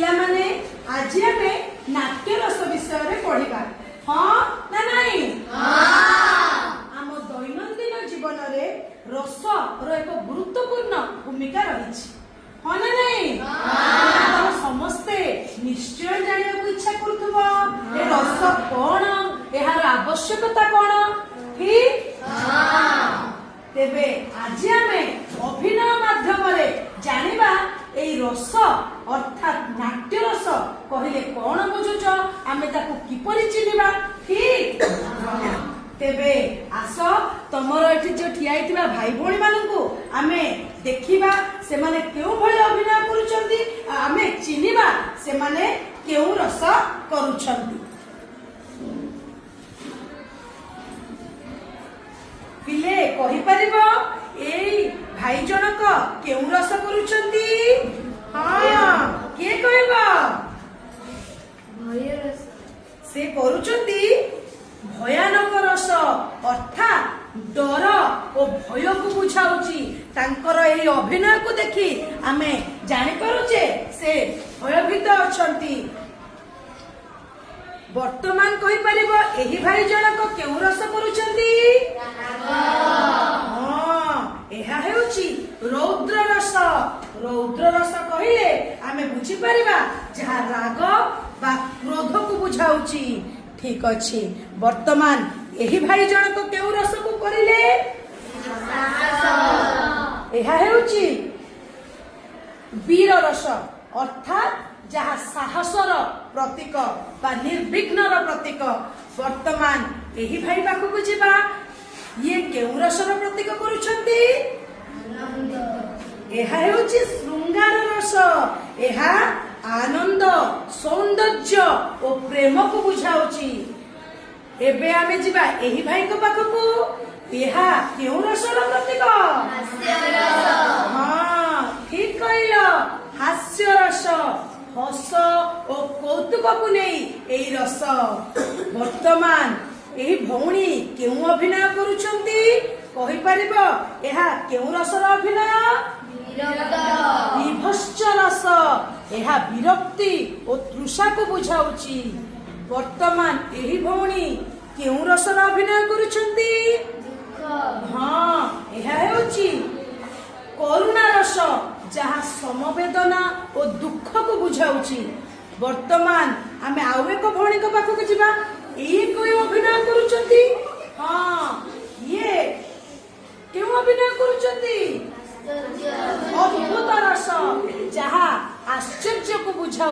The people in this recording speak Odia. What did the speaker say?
ପିଲାମାନେ ଆଜି ଆମେ ନାଟ୍ୟ ରସ ବିଷୟରେ ପଢିବା। ହଁ ନା ନାହିଁ? ଆମ ଦୈନନ୍ଦିନ ଜୀବନରେ ରସର ଏକ ଗୁରୁତ୍ୱପୂର୍ଣ୍ଣ ଭୂମିକା ରହିଛି। ହଁ ନା ନାହିଁ? ଆପଣ ସମସ୍ତେ ନିଶ୍ଚୟ ଜାଣିବାକୁ ଇଚ୍ଛା କରୁଥିବ ଏ ରସ କଣ, ଏହାର ଆବଶ୍ୟକତା କଣ, ଠିକ? ତେବେ ଆଜି ଆମେ ଅଭିନୟ ମାଧ୍ୟମରେ ଜାଣିବା ଏଇ ରସ ଅର୍ଥାତ ନାଟ୍ୟ ରସ କହିଲେ କଣ ବୁଝୁଛ, ଆମେ ତାକୁ କିପରି ଚିହ୍ନିବା, ଠିକ? ତେବେ ଆସ ତମର ଏଠି ଯୋଉ ଠିଆ ହେଇଥିବା ଭାଇ ଭଉଣୀ ମାନଙ୍କୁ ଆମେ ଦେଖିବା ସେମାନେ କେଉଁ ଭଳି ଅଭିନୟ କରୁଛନ୍ତି, ଆମେ ଚିହ୍ନିବା ସେମାନେ କେଉଁ ରସ କରୁଛନ୍ତି। ପିଲେ କହିପାରିବ ଏଇ ଭାଇ ଜଣକ କେଉଁ ରସ କରୁଛନ୍ତି? ହଁ, କିଏ କହିବ? ସେ କରୁଛନ୍ତି ଭୟାନକ ରସ ଅର୍ଥାତ ଡର ଓ ଭୟକୁ ବୁଝାଉଛି। ତାଙ୍କର ଏହି ଅଭିନୟକୁ ଦେଖି ଆମେ ଜାଣିପାରୁଛେ ସେ ଭୟଭୀତ ଅଛନ୍ତି। ବର୍ତ୍ତମାନ କହିପାରିବ ଏହି ଭାଇ ଜଣକ କେଉଁ ରସ କରୁଛନ୍ତି? ହଁ, ଏହା ହେଉଛି ରୌଦ୍ର ରସ। ରୌଦ୍ର ରସ କହିଲେ ଆମେ ବୁଝିପାରିବା ଯାହା ରାଗ ବା କ୍ରୋଧକୁ ବୁଝାଉଛି। ଠିକ ଅଛି, ବର୍ତ୍ତମାନ ଏହି ଭାଇ ଜଣକ କେଉଁ ରସକୁ କରିଲେ? ଏହା ହେଉଛି ବୀର ରସ ଅର୍ଥାତ ଯାହା ସାହସର ପ୍ରତୀକ ବା ନିର୍ବିଘ୍ନର ପ୍ରତୀକ। ବର୍ତ୍ତମାନ ଏହି ଭାଇ ପାଖକୁ ଯିବା। ଇଏ କେଉଁ ରସର ପ୍ରତୀକ କରୁଛନ୍ତି? ଏହା ହେଉଛି ଶୃଙ୍ଗାର ରସ। ଏହା ଆନନ୍ଦ, ସୌନ୍ଦର୍ଯ୍ୟ ଓ ପ୍ରେମକୁ ବୁଝାଉଛି। ଏବେ ଆମେ ଯିବା ଏହି ଭାଇଙ୍କ ପାଖକୁ। ଏହା କେଉଁ ରସର ପ୍ରତୀକ? ହଁ, ଠିକ କହିଲ, ହାସ୍ୟ ରସ। ହସ ଓ କୌତୁକକୁ ନେଇ ଏହି ରସ। ବର୍ତ୍ତମାନ ଏହି ଭଉଣୀ କେଉଁ ଅଭିନୟ କରୁଛନ୍ତି କହିପାରିବ? ଏହା କେଉଁ ରସର ଅଭିନୟ? ବିଭତ୍ସ ରସ। ଏହା ବିରକ୍ତି ଓ ତୃଷାକୁ ବୁଝାଉଛି। ବର୍ତ୍ତମାନ ଏହି ଭଉଣୀ କେଉଁ ରସର ଅଭିନୟ କରୁଛନ୍ତି? ହଁ, ଏହା ହେଉଛି କରୁଣା ରସ ଯାହା ସମବେଦନା ଓ ଦୁଃଖକୁ ବୁଝାଉଛି। ବର୍ତ୍ତମାନ ଆମେ ଆଉ ଏକ ଭଉଣୀଙ୍କ ପାଖକୁ ଯିବା। ଇଏ କେଉଁ ଅଭିନୟ କରୁଛନ୍ତି? ହଁ, ଇଏ କେଉଁ ଅଭିନୟ କରୁଛନ୍ତି? ଅଦ୍ଭୁତ ରସ ଯାହା ଆଶ୍ଚର୍ଯ୍ୟକୁ ବୁଝାଉଛି।